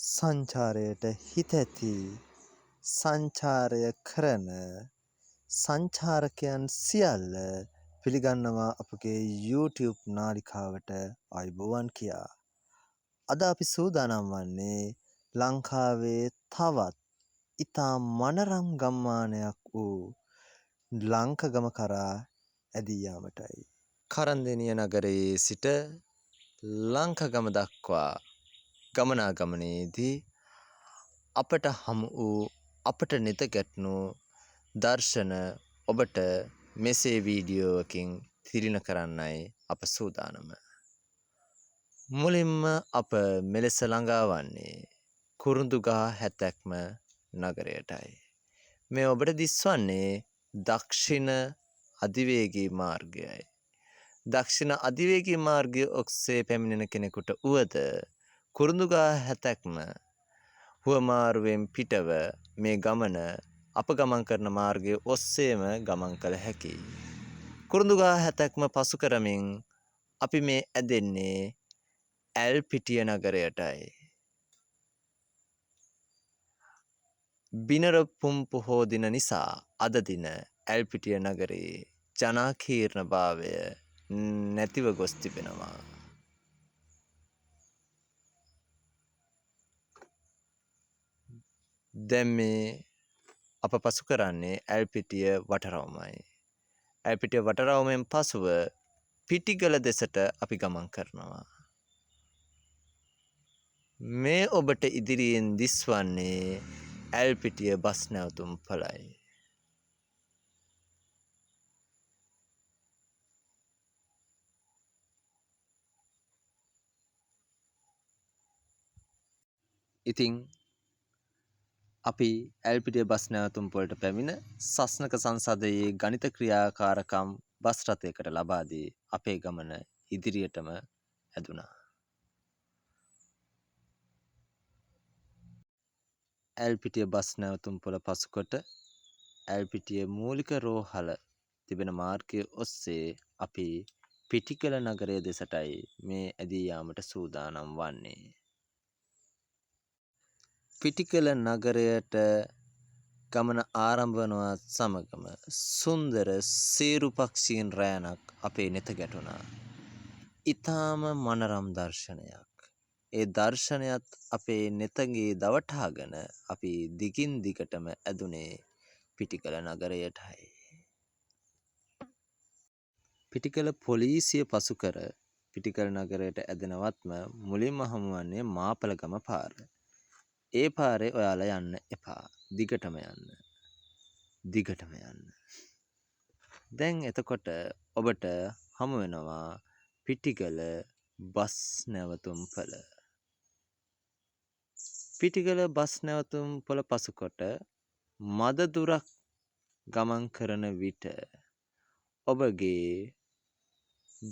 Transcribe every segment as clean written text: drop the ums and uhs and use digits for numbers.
සංචාරයට හිත ඇති සංචාරය කරන සංචාරකයන් සියල්ල පිළිගන්නවා අපගේ YouTube නාලිකාවට ආයුබෝවන් කියා. අද අපි සූදානම් වන්නේ ලංකාවේ තවත් ඉතා මනරම් ගම්මානයක් වූ ලංකගම කරා ඇදී යාමටයි. කරන්දෙනිය නගරයේ සිට ලංකගම දක්වා ගමනාගමනයේදී අපට හමු වූ අපට නෙත ගැටුණු දර්ශන ඔබට මෙසේ වීඩියෝවකින් තිරින කරන්නයි අප සූදානම. මුලින්ම අප මෙලෙස ළඟා වන්නේ කුරුඳුගහ හැතැක්ම නගරයටයි. මේ ඔබට දිස්වන්නේ දක්ෂිණ අධිවේගී මාර්ගයයි. දක්ෂිණ අධිවේගී මාර්ගය ඔස්සේ පැමිණෙන කෙනෙකුට වුවද කුරුඳුගහ හැතැක්ම හුවමාරුවෙන් පිටව මේ ගමන අප ගමන් කරන මාර්ගය ඔස්සේම ගමන් කළ හැකියි. කුරුඳුගහ හැතැක්ම පසු කරමින් අපි මේ ඇදෙන්නේ ඇල්පිටිය නගරයටයි. බිනර පුම් පොහෝ දින නිසා අද දින ඇල්පිටිය නගරයේ ජනාකීර්ණ භාවය නැතිව ගොස් තිබෙනවා. දැන් මේ අප පසු කරන්නේ ඇල්පිටිය වටරවුමයි. ඇල්පිටිය වටරවුමෙන් පසුව පිටිගල දෙසට අපි ගමන් කරනවා. මේ ඔබට ඉදිරියෙන් දිස්වන්නේ ඇල්පිටිය බස් නැවතුම් පලයි. ඉතින් අපි ඇල්පිටිය බස් නැවතුම් පොලට පැමිණ සස්නක සංසදයේ ගණිත ක්‍රියාකාරකම් බස් රථයකට ලබා දී අපේ ගමන ඉදිරියටම ඇදුණා. ඇල්පිටිය බස් නැවතුම් පොළ පසුකොට ඇල්පිටිය මූලික රෝහල තිබෙන මාර්ගය ඔස්සේ අපි පිටිකල නගරය දෙසටයි මේ ඇදී යාමට සූදානම් වන්නේ. පිටිකල නගරයට ගමන ආරම්භ වනවත් සමගම සුන්දර සේරු පක්ෂීන් රෑනක් අපේ නෙත ගැටුණා. ඊටාම මනරම් දර්ශනයක්. ඒ දර්ශනයත් අපේ නෙතගේ දවටාගෙන අපි දිගින් දිගටම ඇදුනේ පිටිකල නගරයටයි. පිටිකල පොලිසිය පසු කර පිටිකල නගරයට ඇදෙනවත්ම මුලින්ම හමුවන්නේ මාපලගම පාර. ඒ පාරේ ඔයාලා යන්න එපා. දිගටම යන්න. දිගටම යන්න. දැන් එතකොට ඔබට හමු වෙනවා පිටිකල බස් නැවතුම් පළ. පිටිකල බස් නැවතුම් පොළ පසුකොට මද දුරක් ගමන් කරන විට ඔබගේ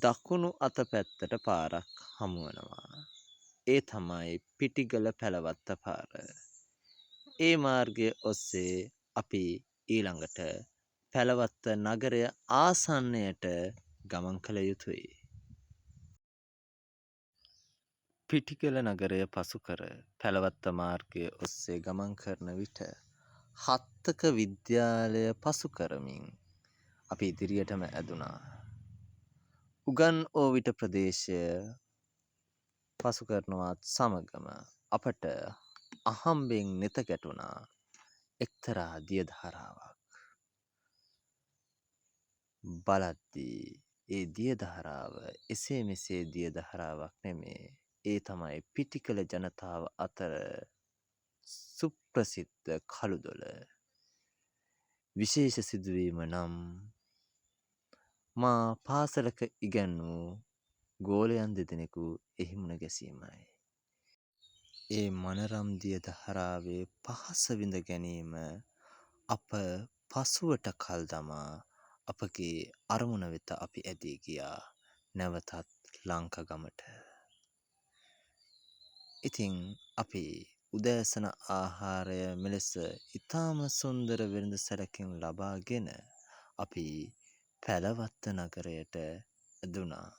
දකුණු අත පැත්තට පාරක් හමු වෙනවා. ඒ තමයි පිටිගල පැලවත්ත පාර. ඒ මාර්ගය ඔස්සේ අපි ඊළඟට පැලවත්ත නගරය ආසන්නයට ගමන් කළ යුතුයි. පිටිකල නගරය පසු කර පැලවත්ත මාර්ගය ඔස්සේ ගමන් කරන විට හත්තක විද්‍යාලය පසු කරමින් අපි ඉදිරියටම ඇදුනා. උගන් ඕවිට ප්‍රදේශය පසු කරනවත් සමගම අපට අහම්බෙන් නෙත ගැටුණා එක්තරා දියධාරාවක්. බලද්දී ඒ දියධාරාව එසේ මෙසේ දියධාරාවක් නෙමේ. ඒ තමයි පිටිකල ජනතාව අතර සුප්‍රසිද්ධ කළුදොල. විශේෂ සිදුවීම නම් මා පාසලක ඉගැන්වූ ගෝලයන් දෙදෙනෙකු එහි මුණ ගැසීමයි. ඒ මනරම් දියධාරාවේ පහස විඳ ගැනීම අප පසුවට කල් දමා අපගේ අරමුණ වෙත අපි ඇදී ගියා නැවතත් ලංකගමට. ඉතින් අපි උදෑසන ආහාරය මෙලෙස ඉතාම සුන්දර වෙළඳ සැලකින් ලබාගෙන අපි පැලවත්ත නගරයට ඇදුනා.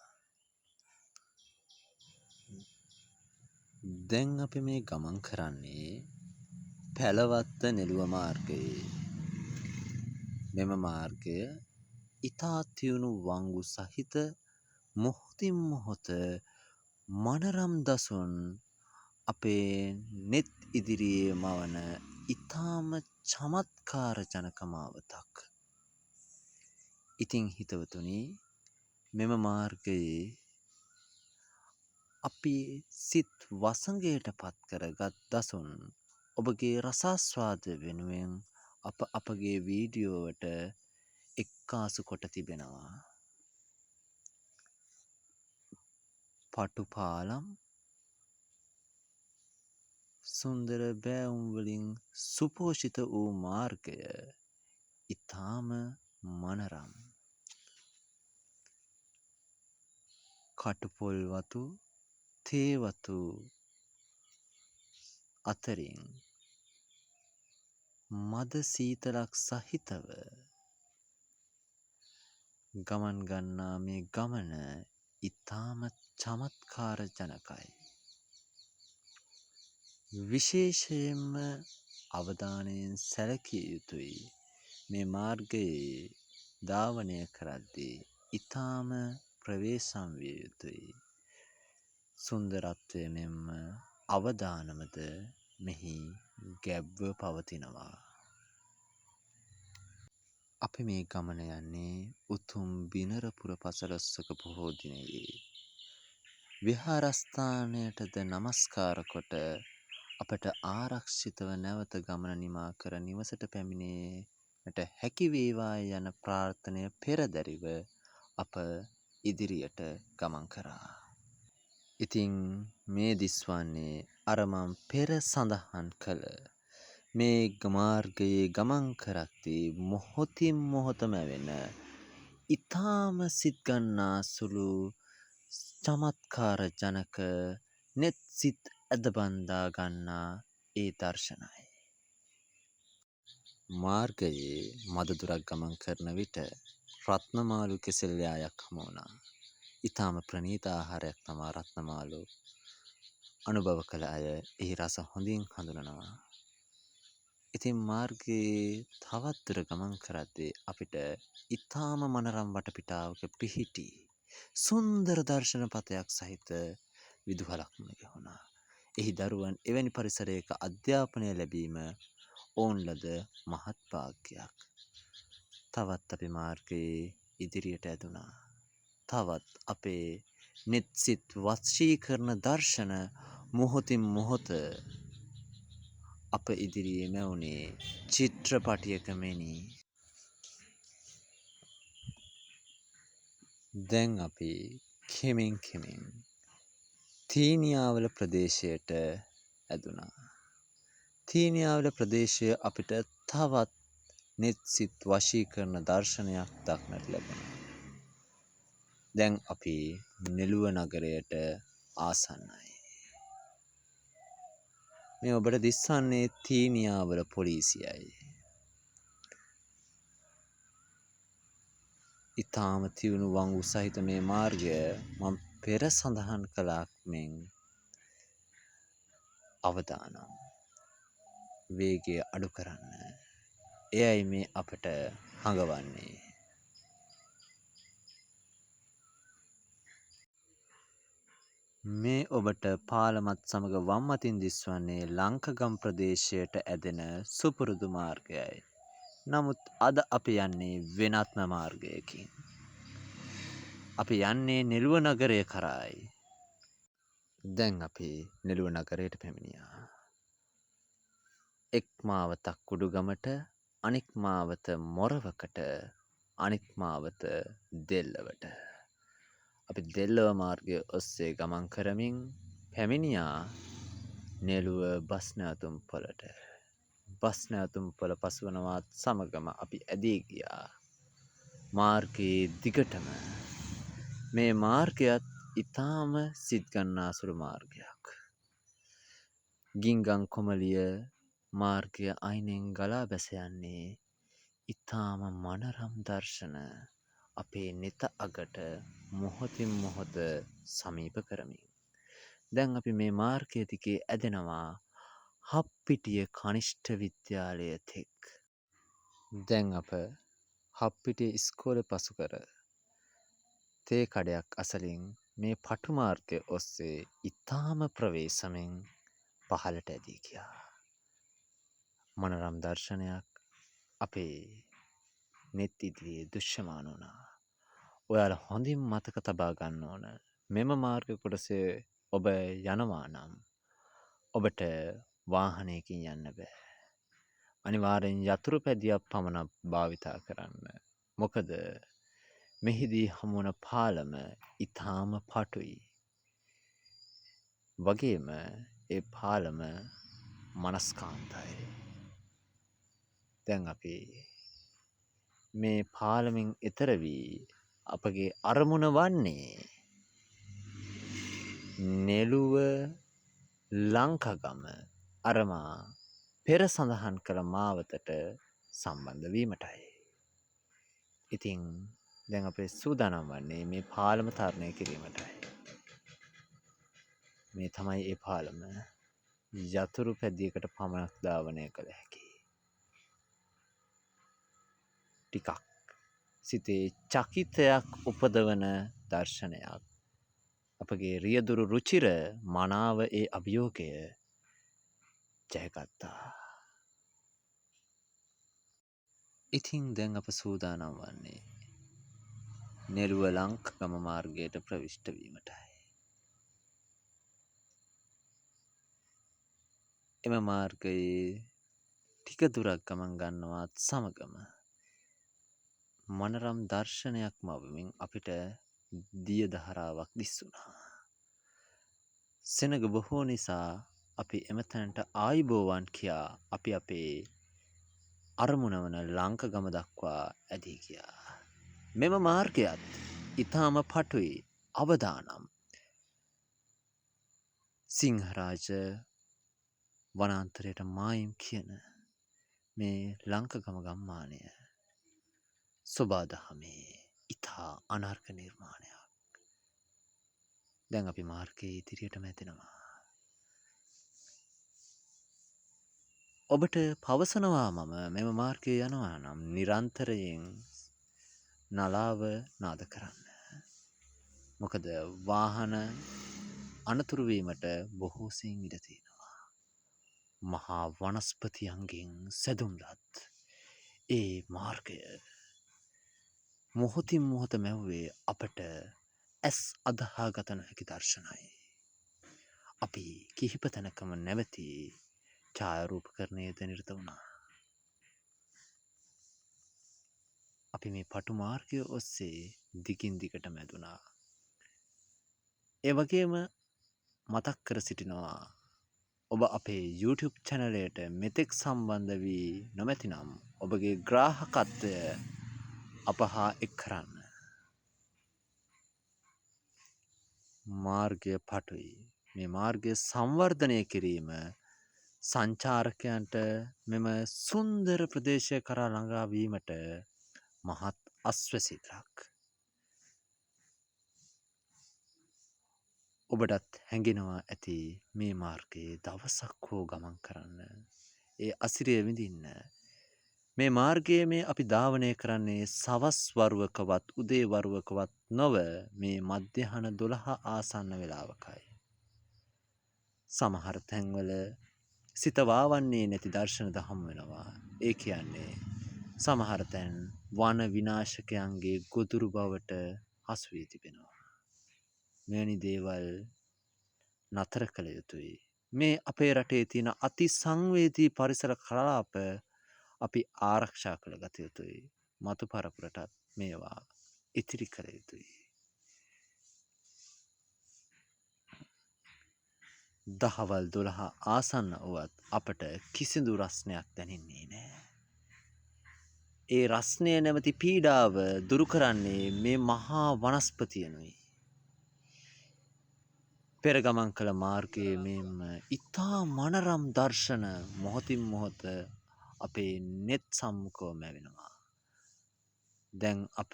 දැන් අපි මේ ගමන් කරන්නේ පැලවත්ත නෙළුව මාර්ගයේ. මෙම මාර්ගය ඉතා තියුණු වංගු සහිත මොහොතින් මොහොත මනරම් දසුන් අපේ නෙත් ඉදිරියේ මවන ඉතාම චමත්කාර ජනක මාවතක්. ඉතින් හිතවතුනි, මෙම මාර්ගයේ අපි සිත් වසඟයට පත් කරගත් දසුන් ඔබගේ රසාස්වාදය වෙනුවෙන් අපගේ වීඩියෝවට එක්කාසු කොට තිබෙනවා. පටුපාලම් සුන්දර බෑවුම් වලින් සුපෝෂිත වූ මාර්ගය ඉතාම මනරම්. කටුපොල් වතු, තේ වතු අතරින් මද සීතලක් සහිතව ගමන් ගන්නා මේ ගමන ඉතාම චමත්කාර ජනකයි. විශේෂයෙන්ම අවධානයෙන් සැලකිය යුතුයි මේ මාර්ගයේ ධාවනය කරද්දී ඉතාම ප්‍රවේශම් විය යුතුයි. සුන්දරත්වය මෙන්ම අවදානමද මෙහි ගැබ්ව පවතිනවා. අපි මේ ගමන යන්නේ උතුම් බිනරපුර පසළොස්වක පොහෝ දිනයේ. විහාරස්ථානයටද නමස්කාර කොට අපට ආරක්ෂිතව නැවත ගමන නිමා කර නිවසට පැමිණීමට හැකි වේවායි යන ප්‍රාර්ථනය පෙරදැරිව අප ඉදිරියට ගමන් කරා. ඉතින් මේ දිස්වන්නේ අර මම පෙර සඳහන් කළ මේ මාර්ගයේ ගමන් කරද්දී මොහොතින් මොහොත මැවෙන ඉතාම සිත් ගන්නා සුළු චමත්කාර ජනක නෙත් සිත් ඇද බන්දා ගන්නා ඒ දර්ශනයි. මාර්ගයේ මද දුරක් ගමන් කරන විට රත්නමාලු කෙසෙල් යායක් හමු වුණා. ඉතාම ප්‍රණීත ආහාරයක් තමා රත්නමාලු. අනුභව කළ අය එහි රස හොඳින් හඳුනනවා. ඉතින් මාර්ගයේ තවත් දුර ගමන් කරද්දී අපිට ඉතාම මනරම් වටපිටාවක පිහිටි සුන්දර දර්ශනපතයක් සහිත විදුහලක් මුණ ගැහුණා. එහි දරුවන් එවැනි පරිසරයක අධ්‍යාපනය ලැබීම ඔවුන් ලද මහත් භාග්‍යයක්. තවත් අපි මාර්ගයේ ඉදිරියට ඇදුණා. තවත් අපේ නෙත් සිත් වශී කරන දර්ශන මොහොතින් මොහොත අප ඉදිරියේ මැවුනේ චිත්‍රපටයක මෙනි. දැන් අපි කෙමෙන් කෙමෙන් තීනියාවල ප්‍රදේශයට ඇදුණා. තීනියාවල ප්‍රදේශය අපිට තවත් නෙත් සිත් වශී කරන දර්ශනයක් දක්නට ලැබුණා. දැන් අපි නෙළුව නගරයට ආසන්නයි. මේ ඔබට දිස්වන්නේ තීනියාවල පොලිසියයි. ඉතාම තියුණු වංගු සහිත මේ මාර්ගය මම පෙර සඳහන් කළාක් මෙන් අවදානම්. වේගය අඩු කරන්න. එයයි මේ අපට හඟවන්නේ. මේ ඔබට පාලමත් සමග වම් අතින් දිස්වන්නේ ලංකගම් ප්‍රදේශයට ඇදෙන සුපුරුදු මාර්ගයයි. නමුත් අද අපි යන්නේ වෙනත්ම මාර්ගයකින්. අපි යන්නේ නෙළුව නගරය කරායි. දැන් අපි නෙළුව නගරයට පැමිණියා. එක් මාවතක් කුඩුගමට, අනෙක් මාවත මොරවකට, අනෙක් මාවත දෙල්ලවට. අපි දෙල්ලව මාර්ගය ඔස්සේ ගමන් කරමින් පැමිණියා නෙළුව බස් නැවතුම්පොළට. බස් නැවතුම්පොළ පසුවනවාත් සමගම අපි ඇදී ගියා මාර්ගයේ දිගටම. මේ මාර්ගයත් ඉතාම සිත් ගන්නා සුළු මාර්ගයක්. ගිංගම් කොමලිය මාර්ගය අයිනෙන් ගලා බැස යන්නේ ඉතාම මනරම් දර්ශන අපේ නෙත අගට මොහොතින් මොහොත සමීප කරමින්. දැන් අපි මේ මාර්ගය දිගේ ඇදෙනවා හප්පිටිය කනිෂ්ඨ විද්‍යාලය තෙක්. දැන් අප හප්පිටිය ඉස්කෝලේ පසු කර තේ කඩයක් අසලින් මේ පටු මාර්ගය ඔස්සේ ඉතාම ප්‍රවේශමෙන් පහළට ඇදී ගියා. මනරම් දර්ශනයක් අපේ නෙත් ඉදිරියේ දෘශ්‍යමාන වුණා. ඔයාලා හොඳින් මතක තබා ගන්න ඕන මෙම මාර්ග කොටසේ ඔබ යනවා නම් ඔබට වාහනයකින් යන්න බෑ. අනිවාර්යෙන් යතුරු පැදියක් පමණක් භාවිතා කරන්න. මොකද මෙහිදී හමුවන පාලම ඉතාම පටුයි. වගේම ඒ පාලම මනස්කාන්තයි. දැන් අපි මේ පාලමින් එතර වී අපගේ අරමුණ වන්නේ නෙළුව ලංකගම අරමා පෙර සඳහන් කළ මාවතට සම්බන්ධ වීමටයි. ඉතින් දැන් අපේ සූදානම් වන්නේ මේ පාලම තරණය කිරීමටයි. මේ තමයි ඒ පාලම. යතුරු පැදියකට පමණක් ධාවනය කළ හැකි. ටිකක් සිතේ චකිතයක් උපදවන දර්ශනයක්. අපගේ රියදුරු රුචිර මනාව ඒ අභියෝගය ජයගත්තා. ඉතින් දැන් අප සූදානම් වන්නේ නෙළුව ලංකගම මාර්ගයට ප්‍රවිෂ්ට වීමටයි. එම මාර්ගයේ ටික දුරක් ගමන් ගන්නවත් සමගම මනරම් දර්ශනයක් මවමින් අපිට දිය දහරාවක් දිස්වුණා. සෙනග බොහෝ නිසා අපි එමතැනට ආයුබෝවන් කියා අපි අපේ අරමුණ වන ලංකගම දක්වා ඇදී ගියා. මෙම මාර්ගයත් ඉතාම පටුයි. අවදානම් සිංහරාජ වනාන්තරයට මායිම් කියන මේ ලංකගම ගම්මානය සොබාදහමේ ඉතා අනර්ග නිර්මාණයක්. දැන් අපි මාර්ගයේ ඉදිරියටම ඇදෙනවා. ඔබට පවසනවා මම මෙම මාර්ගයේ යනවා නම් නිරන්තරයෙන් නලාව නාද කරන්න. මොකද වාහන අනතුරු වීමට බොහෝ සෙයින් ඉඩ තියෙනවා. මහා වනස්පතියන්ගෙන් සැදුම්ලත් ඒ මාර්ගය මොහොතින් මොහොත මැව්වේ අපට ඇස් අදහා ගත නොහැකි දර්ශනයි. අපි කිහිප තැනකම නැවති ඡායාරූපකරණයේද නිරත වුණා. අපි මේ පටු මාර්ගය ඔස්සේ දිගින් දිගටම ඇදුණා. ඒ වගේම මතක් කර සිටිනවා ඔබ අපේ YouTube චැනලයට මෙතෙක් සම්බන්ධ වී නොමැතිනම් ඔබගේ ග්‍රාහකත්වය අප හා එක් කරන්න. මාර්ගය පටුයි. මේ මාර්ගය සංවර්ධනය කිරීම සංචාරකයන්ට මෙම සුන්දර ප්‍රදේශය කරා ළඟා වීමට මහත් අස්වැසිල්ලක්. ඔබටත් හැඟෙනවා ඇති මේ මාර්ගයේ දවසක් හෝ ගමන් කරන්න. ඒ අසිරිය විඳින්න. මේ මාර්ගයේ මේ අපි ධාවනය කරන්නේ සවස් වරුවකවත් උදේ වරුවකවත් නොව මේ මධ්‍යහන 12 ආසන්න වේලාවකයි. සමහර තැන්වල සිත වාවන්නේ නැති දර්ශනද හමු වෙනවා. ඒ කියන්නේ සමහර තැන් වන විනාශකයන්ගේ ගොදුරු බවට හසු වී තිබෙනවා. මෙවැනි දේවල් නතර කළ යුතුයි. මේ අපේ රටේ තියෙන අති සංවේදී පරිසර කලාප අපි ආරක්ෂා කළ ගත යුතුයි. මතු පරපුරටත් මේවා ඉතිරි කළ යුතුයි. දහවල් 12 ආසන්න වුවත් අපට කිසිදු රස්නයක් දැනෙන්නේ නෑ. ඒ රස්නය නැමැති පීඩාව දුරු කරන්නේ මේ මහා වනස්පතියනුයි. පෙර ගමන් කළ මාර්ගයේ මෙම ඉතා මනරම් දර්ශන මොහොතින් මොහොත අපේ නෙත් සම්මුඛව මැවෙනවා. දැන් අප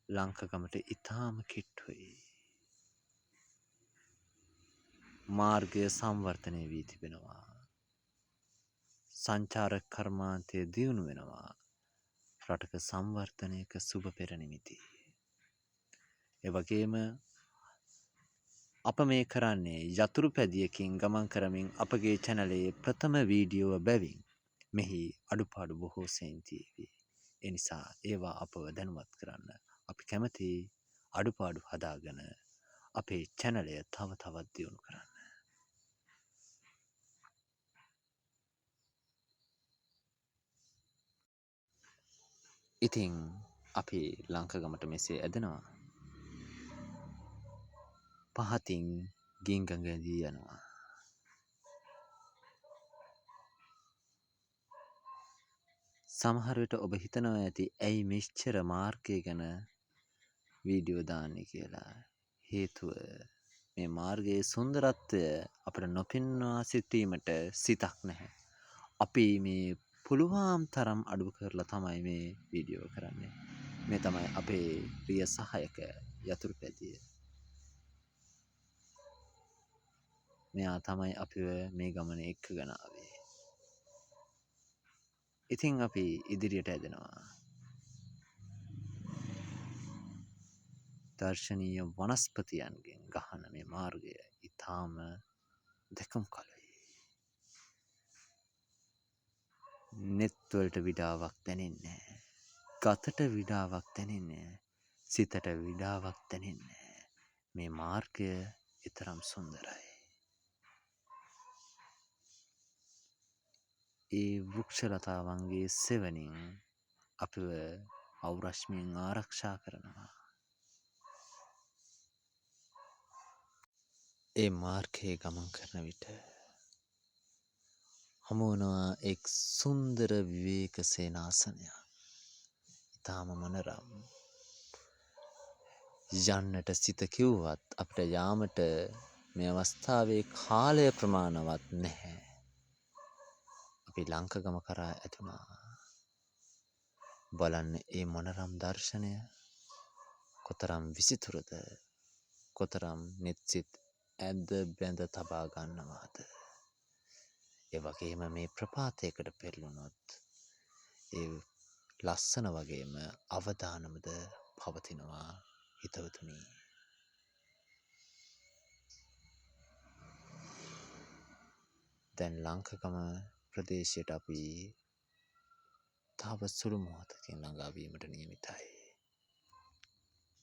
ලංකගමට ඉතාම කිට්ටුයි. මාර්ගය සංවර්ධනය වී තිබෙනවා. සංචාරක කර්මාන්තය දියුණු වෙනවා. රටක සංවර්ධනයක සුබ පෙරනිමිති. ඒ වගේම අප මේ කරන්නේ යතුරු පැදියකින් ගමන් කරමින් අපගේ චැනලයේ ප්‍රථම වීඩියෝව බැවින් මෙහි අඩුපාඩු බොහෝ සෙයින් තියේවි. එනිසා ඒවා අපව දැනුවත් කරන්න. අපි කැමති අඩුපාඩු හදාගෙන අපේ චැනලය තව තවත් දියුණු කරන්න. ඉතින් අපි ලංකගමට මෙසේ ඇදෙනවා. පහතින් ගින්ගඟදී යනවා. සමහර විට ඔබ හිතනවා ඇති ඇයි මෙච්චර මාර්ගය ගැන වීඩියෝ දාන්නේ කියලා. හේතුව මේ මාර්ගයේ සුන්දරත්වය අපට නොපෙන්වා සිටීමට සිතක් නැහැ. අපි මේ පුළුවන් තරම් අඩු කරලා තමයි මේ වීඩියෝ කරන්නේ. මේ තමයි අපේ ප්‍රිය සහායක යතුරු පැදිය. මෙයා තමයි අපිව මේ ගමන එක්කගෙන ආවේ. ඉතින් අපි ඉදිරියට ඇදෙනවා. දර්ශනීය වනස්පතියන්ගෙන් ගහන මේ මාර්ගය ඉතාම දෙකම් කලයි. නෙත්වලට විඩාවක් දැනෙන්නේ. ගතට විඩාවක් දැනෙන්නේ. සිතට විඩාවක් දැනෙන්නේ. මේ මාර්ගය ඊතරම් සුන්දරයි. ඒ වෘක්ෂලතාවන්ගේ සෙවණින් අපිව අවුරශ්මියෙන් ආරක්ෂා කරනවා. ඒ මාර්ගයේ ගමන් කරන විට හමුවනවා එක් සුන්දර විවේක සේනාසනයක්. ඉතාම මනරම්. යන්නට සිත කිව්වත් අපිට යාමට මේ අවස්ථාවේ කාලය ප්‍රමාණවත් නැහැ. අපි ලංකගම කරා ඇතුණා. බලන්න ඒ මොනරම් දර්ශනය කොතරම් විසිතුරුද, කොතරම් නෙත්සිත ඇද බැඳ තබා ගන්නවාද. ඒ වගේම මේ ප්‍රපාතයකට පෙරළුණොත් ඒ ලස්සන වගේම අවදානමද පවතිනවා හිතවතුනි. දැන් ලංකගම ප්‍රදේශයට අපි තව සුළු මොහොතකින් ළඟා වීමට නියමිතයි.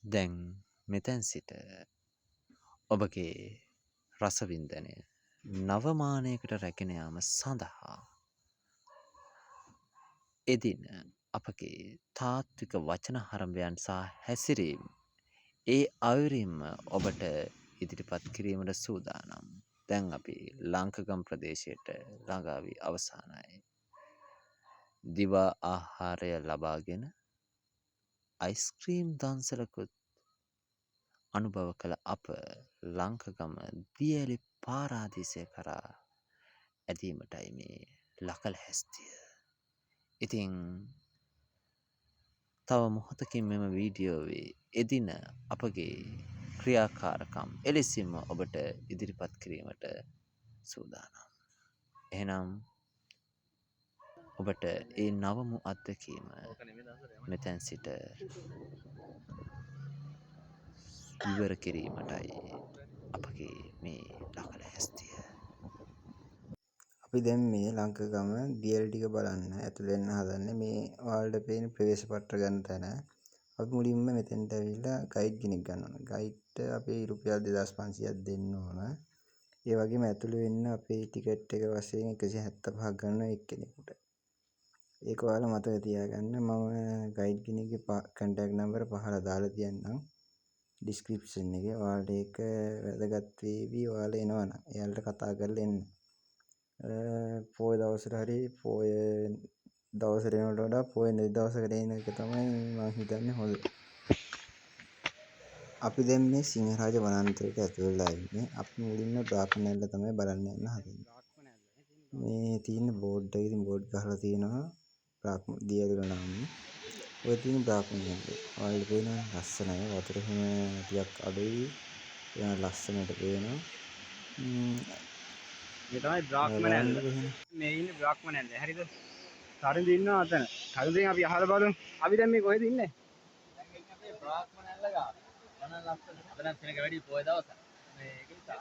දැන් මෙතෙන් සිට ඔබගේ රසවින්දනය නවමානයකට රැගෙන යාම සඳහා එදින අපගේ තාත්වික වචන හරඹයන් සහ හැසිරීම් ඒ අයුරින්ම ඔබට ඉදිරිපත් කිරීමට සූදානම්. දැන් අපි ලංකගම් ප්‍රදේශයට ළඟා වී අවසానයි. දිවා ආහාරය ලබාගෙන අයිස්ක්‍රීම් දන්සලකුත් අනුභව කළ අප ලංකගම දියඇලි පාරාදීසය කරා ඇදීමටයි මේ ලකල හැස්තිය. ඉතිං තව මොහොතකින් මෙම වීඩියෝවේ එදින අපගේ ක්‍රියාකාරකම් එලෙසින්ම ඔබට ඉදිරිපත් කිරීමට සූදානම්. එහෙනම් ඔබට ඒ නවමු අත්දැකීම මෙතැන් සිට විවර කිරීමටයි අපගේ මේ ලකල හැස්තිය. අපි දැන් මේ ලංකගම දියැලි ටික බලන්න ඇතුළට එන්න හදන්නේ. මේ ඔයාලට පේන ප්‍රවේශ පත්‍ර ගන්න තැන. අපි මුලින්ම මෙතෙන්ට ඇවිල්ලා ගයිඩ් කෙනෙක් ගන්න ඕන. ගයිඩ්ට අපි රුපියල් 2500ක් දෙන්න ඕන. ඒ වගේම ඇතුළේ වෙන්න අපේ ටිකට් එක වශයෙන් 175ක් ගන්නවා එක්කෙනෙකුට. ඒක ඔයාලා මතක තියාගන්න. මම ගයිඩ් කෙනෙක්ගේ කන්ටැක්ට් නම්බර පහල දාලා තියන්නම් ඩිස්ක්‍රිප්ෂන් එකේ. ඔයාලට ඒක වැදගත් වේවි. ඔයාලා එනවනම් එයාලට කතා කරලා එන්න. පොය දවසට හරි පොය දවසට එනවට වඩා පොය නැති දවසකට එන එක තමයි මම හිතන්නේ හොඳ. අපි දැන් මේ සිංහරාජ වනාන්තරයට ඇතුළු වෙලා ඉන්නේ. අපි මුලින්ම බ්‍රාහ්මණයල්ල තමයි බලන්න යන්න හදන්නේ. මේ තියෙන බෝඩ් එකේ ඉතින් බෝඩ් ගහලා තියෙනවා දියදුල නම්. ඔය තියෙන බ්‍රාහ්මණයල්ල. ඔයාලට පේනවා ලස්සනයි. වතුර හිම ටිකක් අඩුයි. ඒක ලස්සනට පේනවා. මේ තමයි ඔය බ්‍රාහ්මණයල්ල. බලන්නකො එහෙනම්. මේ ඉන්නේ බ්‍රාහ්මණයල්ල. හරිද? තරිඳු ඉන්නවා අතන. තරිඳුන් අපි අහලා බලමු. අපි දැන් මේ කොහෙද ඉන්නේ? දැන් ඉන්නේ අපේ බ්‍රාහ්මණයල්ල ගාව. මන ලස්සන. අද නම් සෙනග වැඩි පොය දවසක්. මේ ඒක නිසා.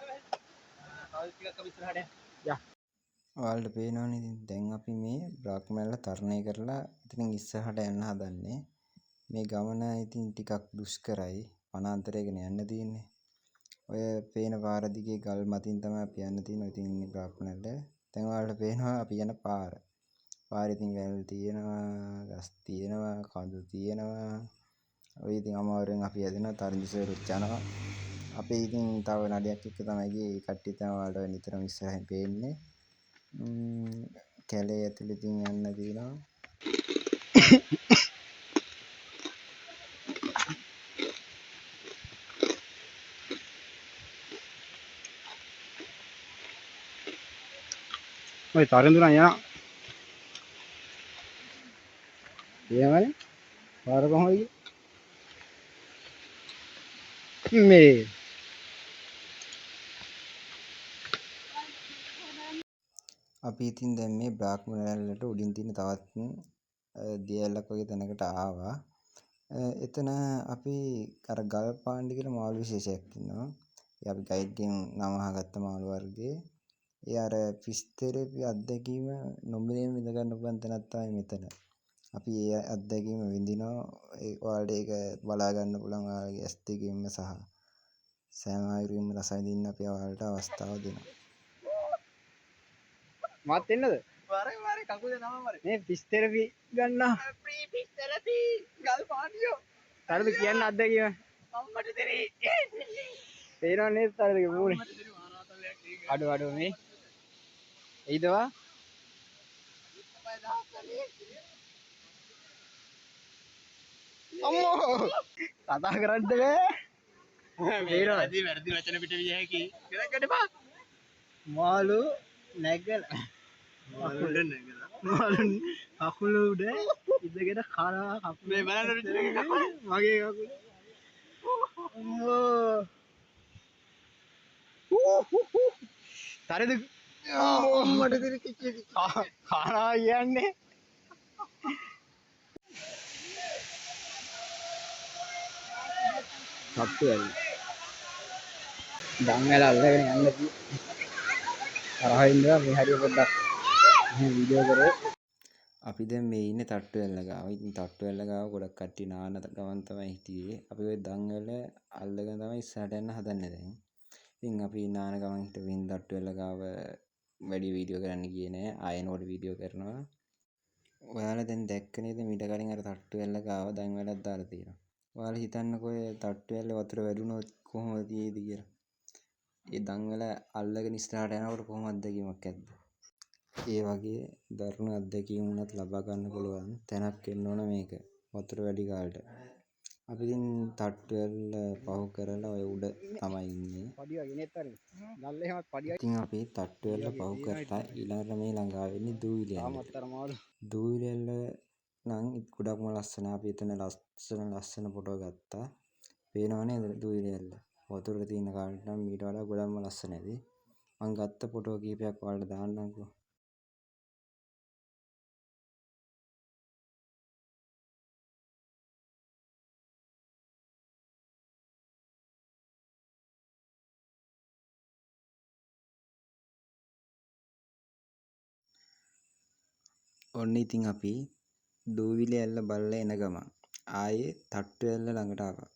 තව ටිකක් අපි ඉස්සරහට යන්න. ඔයාලට පේනවනේ ඉතින් දැන් අපි මේ බ්‍රාහ්මණයල්ල තරණය කරලා ඉතින් ඉස්සරහට යන්න හදන්නේ. මේ ගමන ඉතින් ටිකක් දුෂ්කරයි. වනාන්තරයකනේ යන්න තියෙන්නේ. ඔය පේන පාර දිගේ ගල් මතින් තමයි අපි යන්න තියෙන්නේ. ඉතින් ඉන්නේ බ්‍රාහ්මණයල්ල. දැන් ඔයාලට පේනවා අපි යන පාර. පාරේ ඉතින් වැල් තියෙනවා, ගස් තියෙනවා, කඳු තියෙනවා. ඔය ඉතින් අමාරුවෙන් අපි යදිනවා තරිඳු සර්ුත් යනවා. අපි ඉතින් තව නඩයක් එක්ක තමයි ගියේ. ඒ කට්ටිය තමයි ඔයාලට නිතරම ඉස්සරහින් පේන්නේ. කැලේ ඇතුළේ ඉතින් යන්න තියෙනවා. ඔය තරිඳු නම් යනවා. එහෙමනේ. පාර කොහොමද ගියේ? මේ අපි ඉතින් දැන් මේ බ්‍රාහ්මණයල්ලට උඩින් තියෙන තවත් දියැලක් වගේ තැනකට ආවා. එතන අපි අර ගල් පාණ්ඩි කියලා මාළු විශේෂයක් ඉන්නවා. ඒ අපි ගයිඩ්ගෙන් නම අහගත්ත මාළු වර්ගයේ. ඒ අර ෆිෂ් තෙරපි අත්දැකීම නොමිලේම විඳ ගන්න පුළුවන් තැනක් තමයි මෙතන. අපි ඒ අත්දැකීම විඳිනවා. ඔයාලට ඒක බලා ගන්න පුළුවන් ඔයාලගේ ඇස් දෙකෙන්ම සහ සෑම ආයුරින්ම රස විඳින්න අපි ඔයාලට අවස්ථාව දෙනවා. මාත් එන්නද? වරේ කකුලේ නම වරේ. මේ ෆිෂ් තෙරපි ගන්නවා. ෆ්‍රී ෆිෂ් තෙරපි ගල් පාටියෝ. තරිඳු කියන්න අත්දැකීම. අම්මට දෙරි. තේරෙනව නේද තරිඳුගේ මූණේ? අඩු මේ. එයිදවා? අම්මෝ කතා කරන්න බෑ. වැරදි වචන පිට විය හැකි. ගලකට එපා. මාළු නැගලා මාළු කකුල උඩ ඉඳගෙන කරා කකුල මේ බලන්න රුචිරගේ කකුල මගේ කකුල අම්මෝ තරද අම්මට දෙන කිච්චි කරා කියන්නේ සත්තු ඇයි දංගල අල්ලගෙන යන්න තරහ ඉඳලා මේ හරිය පොඩ්ඩක් මේ වීඩියෝ කරේ අපි දැන් මේ ඉන්නේ තට්ටුවැල්ල ගාව. ඉතින් තට්ටුවැල්ල ගාව ගොඩක් කට්ටිය නාන ගමන් තමයි හිටියේ. අපි ওই දංගල අල්ලගෙන තමයි ඉස්සරහට යන්න හදන්නේ දැන්. ඉතින් අපි නාන ගමන් හිටපු ඉන්න තට්ටුවැල්ල ගාව වැඩි වීඩියෝ කරන්න ගියේ නෑ. ආයෙනකොට වීඩියෝ කරනවා. ඔයාලා දැන් දැක්ක නේද මීට කලින් අර තට්ටුවැල්ල ගාව දංගලක් දාලා තියෙනවා. ඔයාලා හිතන්නකෝ ඔය තට්ටුවැල්ල වතුර වැඩුණොත් කොහොමද තියෙයිද කියලා. ඒ දංගල අල්ලගෙන ඉස්සරහට යනකොට කොහොම අත්දැකීමක් ඇද්ද? ඒ වගේ දරුණු අත්දැකීම් වුණත් ලබා ගන්න පුළුවන් තැනක් වෙන්න ඕන මේක. වතුර වැඩි කාලට. අපි ඉතින් තට්ටුවැල්ල පහු කරලා ඔය උඩ තමයි ඉන්නේ. පඩිය ගෙනෙත් හරි ගල්ල එහෙමත් පඩිය ඉතින් අපි තට්ටුවැල්ල පහු කරලා ඊළඟට මේ ළඟා වෙන්නේ දූවිලි ඇල්ලට. තාමත් අර මාළු දූවිලි ඇල්ල නම් ගොඩක්ම ලස්සන. අපි එතන ලස්සන ෆොටෝ ගත්තා. පේනව නේද දූවිලි ඇල්ල? වතුර තියෙන කාලට නම් ඊට වඩා ගොඩක්ම ලස්සන ඇති. මම ගත්ත ෆොටෝ කීපයක් ඔයාලට දාන්නම්කෝ. ඔන්න ඉතින් අපි දූවිලි ඇල්ල බලලා එන ගමන් ආයේ තට්ටුවැල්ල ළඟට ආවා.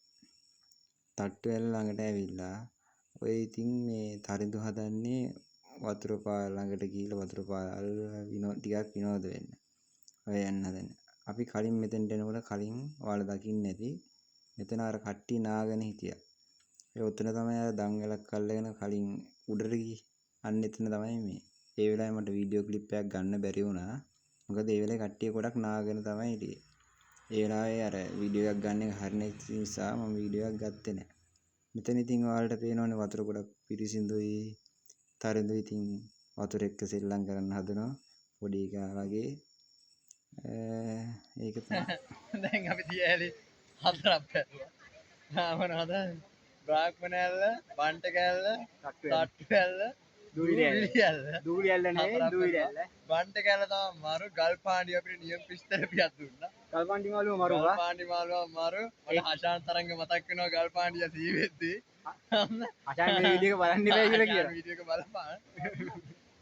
තට්ටුවැල්ල ළඟට ඇවිල්ලා ඔය ඉතින් මේ තරිඳු හදන්නේ වතුර පාර ළඟට ගිහිල්ලා වතුර පාර ටිකක් විනෝද වෙන්න. ඔය යන්න හදන්නේ. අපි කලින් මෙතෙන්ට එනකොට කලින් ඔයාලා දකින්න ඇති මෙතන අර කට්ටිය නාගෙන හිටියා. ඒ උතන තමයි අර දංගලක් අල්ලගෙන කලින් උඩට ගියේ. අන්න එතන තමයි මේ. ඒ වෙලාවේ මට වීඩියෝ ක්ලිප් එකක් ගන්න බැරි වුණා. මොකද ඒ වෙලාවේ කට්ටිය ගොඩක් නාගෙන තමයි හිටියේ. ඒ වෙලාවේ අර වීඩියෝ එකක් ගන්න එක හරි නැති නිසා මම වීඩියෝ එකක් ගත්තේ නැහැ. මෙතන ඉතින් ඔයාලට පේනවනේ වතුර ගොඩක් පිරිසිදුයි. තරිඳු ඉතින් වතුර එක්ක සෙල්ලම් කරන්න හදනවා. පොඩි එකා වගේ. ඒක තමයි. දැන් අපි තියෑලි හතරක් පැතුවා මොනවද බ්‍රාහ්මණයල්ල බන්ට කෑල්ල තට්ටු කෑල්ල දූවිලි ඇල්ල නෙවෙයි දූවිලි ඇල්ල බන්ට කෑල්ල තමයි මරු ගල් පාණ්ඩි අපිට නියම පිස්තර පියක් දුන්නා ගල් පාණ්ඩි මාළුව මරුවා ගල් පාණ්ඩි මාළුව මරු මට හෂාන් තරංග මතක් වෙනවා ගල් පාණ්ඩිය සීවෙද්දී හෂාන් මේ වීඩියෝ එක බලන්න ඉබේ කියලා කියලා වීඩියෝ එක බලපන්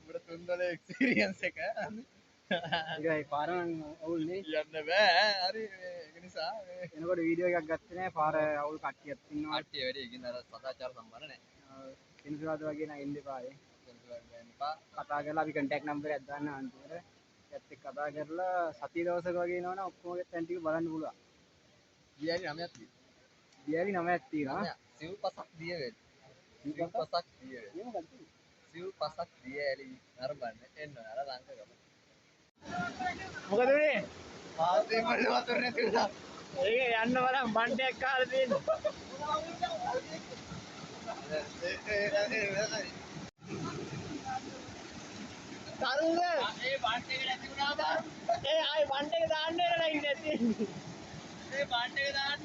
උඹට තුන්දොල එක්ස්පීරියන්ස් එක ඒකයි පාරම අවුල් නේ යන්න බෑ හරි ඒක නිසා එනකොට වීඩියෝ එකක් ගත්තේ නෑ පාර අවුල් කට්ටියක් ඉන්නවා කට්ටිය වැඩි ඒකින් අර සදාචාර සම්පන්න නෑ කෙනෙකුට වගේ නම් එන්න එපා කතා කරලා අපි කන්ටැක්ට් නම්බර් එකක් දාන්න අන්තිමට ඒත් එක්ක කතා කරලා සතිය දවසක වගේ එනවනම් ඔක්කොම තැන් ටික බලන්න පුළුවන් දියලි 9ක් තියෙනවා දියලි 9ක් තියෙනවා සිව් පසක් දිය වෙයි සිව් පසක් දිය වෙයි සිව් පසක් දියලි නරඹන්න එන්න අර ලංකගම මොකද උනේ ආතේ මල්ල වතුර නැති උනා ඒක යන්න බලන් බණ්ඩයක් කාලා තියෙන්නේ තරුද ඒ බණ්ඩ එක නැති උනා බා ඒ ආයි බණ්ඩ එක දාන්න වෙලා ඉන්නේ නැති ඒ බණ්ඩ එක දාන්න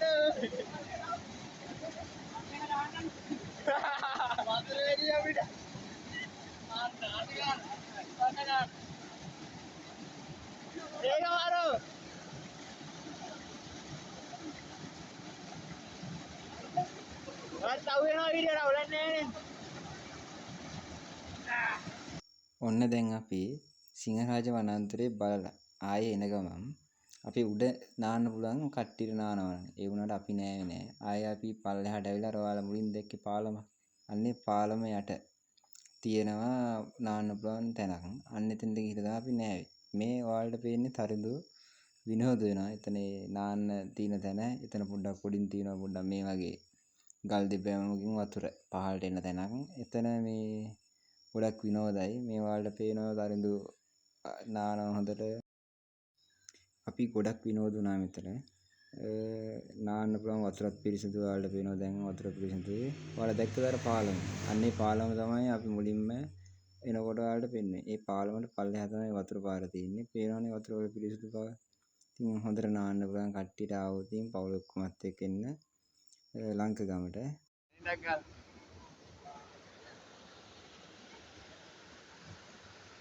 වතුර වැඩි අපිට ඒක මාරෝ ඔයත් අවු වෙනවා වීඩියෝ එක උලන්නේ නෑනේ ඔන්න දැන් අපි සිංහරාජ වනාන්තරේ බලලා ආයේ එන ගමන් අපි උඩ නාන්න පුළුවන් කට්ටියට නානවනේ. ඒ වුණාට අපි නෑවේ නෑ. ආයේ අපි පල්ලෙහාට ඇවිල්ලා අර ඔයාලා මුලින් දැක්කේ පාලම. අන්නේ පාලම යට තියෙනවා නාන්න පුළුවන් තැනක්. අන්න එතනට ගිහිල්ලා තමයි අපි නෑවේ. මේ ඔයාලට පේන්නේ තරිඳු විනෝද වෙනවා. එතන නාන්න තියෙන තැන එතන පොඩ්ඩක් උඩින් තියෙනවා පොඩ්ඩක් මේ වගේ ගල් දෙබෑමකින් වතුර පහළට එන තැනක්. එතන මේ ගොඩක් විනෝදයි. මේ ඔයාලට පේනවා තරිඳු නානවා හොඳට. අපි ගොඩක් විනෝද වුණා මෙතන. නාන්න පුළුවන් වතුරත් පිරිසිදු ඔයාලට පේනවා දැන් වතුර පිරිසිදුයි. ඔයාලා දැක්කද අර පාලම? අන්නේ පාලම තමයි අපි මුලින්ම එනකොට ඔයාලට පෙන්නේ. ඒ පාලමට පල්ලෙහා තමයි වතුර පාර තියෙන්නේ. පේනවනේ වතුර වල පිරිසිදු බව. ඉතින් හොඳට නාන්න පුළුවන් කට්ටියට ආවොත් ඉතින් පවුල ඔක්කොමත් එක්ක එන්න ලංකගමට.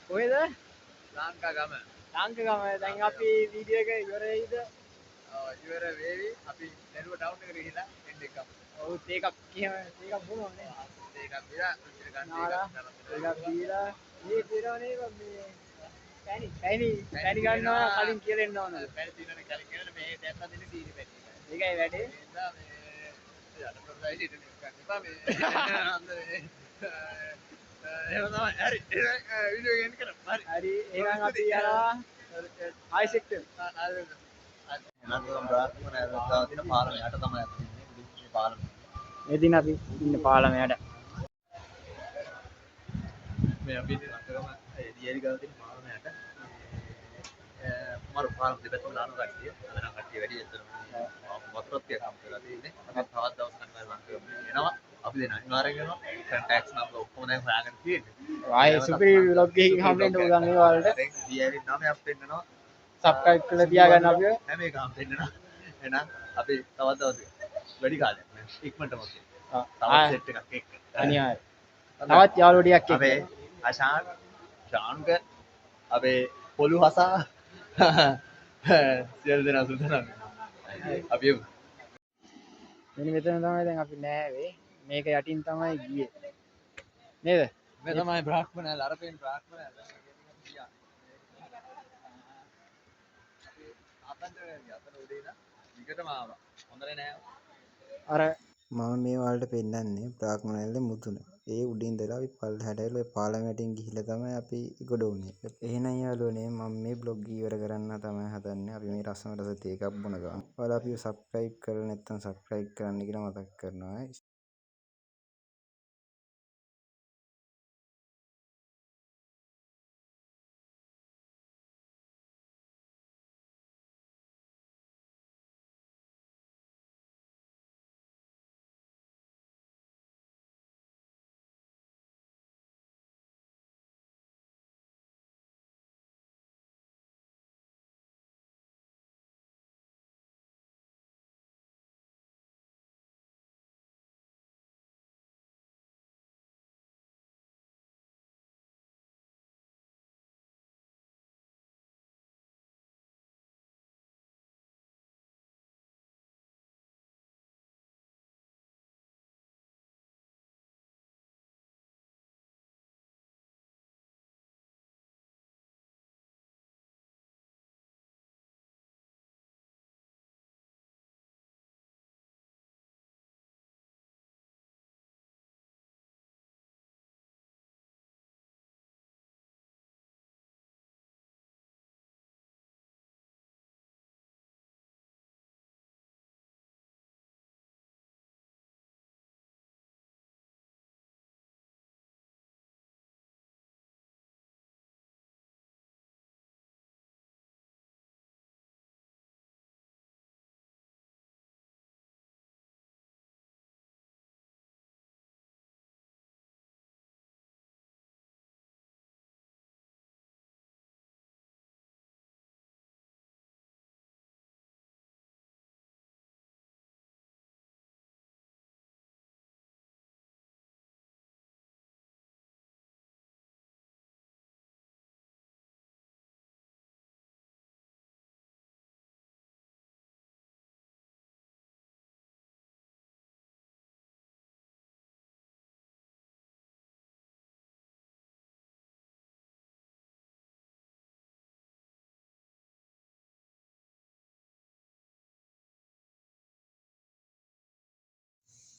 කොහෙද? ලංකාගම. ලංකාගම දැන් අපි වීඩියෝ එක ඉවර වෙයිද? ඔව් ඉවර වෙවි. අපි දැනුව ටවුන් එකට ගිහිල්ලා එන්න එකක්. ඔව් ඒකක් කියම ඒකක් බොනවා නේ. ඒකක් බීලා උච්චර ගන්න ඒකක් බීලා මේ දිනවනේ මේ පැණි ගන්නවා කලින් කියලා එන්න ඕන. පැණි දිනවනේ කලින් කියලා මේ දැන් දෙන්නේ සීනි පැණි. ඒකයි වැඩේ. ඒ නිසා මේ යට ප්‍රොෆයිල් එක ගන්න එපා මේ අන්දරේ එහෙම තමයි. හරි. වීඩියෝ එක එන්න කරමු. හරි. එහෙනම් අපි යනවා ආයි සෙක්ටර්. හරි. එනනම් බ්‍රාහ්මණ ඇරලා තියෙන පාලම යට තමයි අපි ඉන්නේ. මේ පාලම. මේ දින අපි ඉන්න පාලම යට. මේ අපි ඉන්නේ ලංකගම දියලි ගාව තියෙන පාලම යට. මරු පාලම දෙපැත්තම දාන කට්ටිය. අදනම් කට්ටිය වැඩි එතන. වතුරත් තියා කම් කරලා තියෙන්නේ. අපි තවත් දවසක් ලංකගම එනවා. අපි දැන් අනිවාර්යෙන් යනවා. කන්ටැක්ට්ස් නම්බර ඔක්කොම දැන් හොයාගෙන තියෙන්නේ. ආයේ සුපිරි vlog එකකින් හම්බෙන්න උදන් මේ වලට. දියලි 9ක් පෙන්නනවා. සබ්ස්ක්‍රයිබ් කරලා තියාගන්න අපිව. හැම එකම පෙන්නනවා. එහෙනම් අපි තවත් දවසක වැඩි කාලයක් නෑ. ඉක්මනටම ඔක්කොම. තවත් සෙට් එකක් එක්ක. අනිවාර්යයෙන්. තවත් යාළුවෝ ටිකක් එක්ක. අපේ අශාන් ශාන්ක අපේ පොළු හසා සියලු දෙනා සුදනම්. අපි මෙන්න මෙතන තමයි දැන් අපි නෑවේ. මේක යටින් තමයි ගියේ. නේද? මේ තමයි බ්‍රාහ්මණයල අර පේන බ්‍රාහ්මණයල. අතන උදේ ඉඳන් විකටම ආවා. හොඳනේ නෑ. අර මම මේ ඔයාලට පෙන්නන්නේ බ්‍රාහ්මණයල්ල මුදුන. ඒ උඩින් ඉඳලා අපි පල්ලෙහාට ඇවිල්ලා පාලම යටින් ගිහිල්ලා තමයි අපි ගොඩ වුනේ. එහෙනම් යාළුවනේ මම මේ බ්ලොග් ඉවර කරන්න තමයි හදන්නේ. අපි මේ රසම රස තේ එකක් බොන ගමන්. ඔයාලා අපිව සබ්ස්ක්‍රයිබ් කරලා නැත්නම් සබ්ස්ක්‍රයිබ් කරන්න කියලා මතක් කරනවා.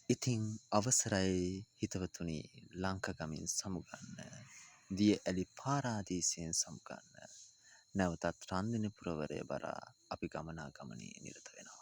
ඉතින් අවසරයි හිතවතුනි ලංකගමින් සමුගන්න. දිය ඇලි පාරාදීසයෙන් සමුගන්න. නැවතත් රන්දින පුරවරය බරා අපි ගමනාගමනයේ නිරත වෙනවා.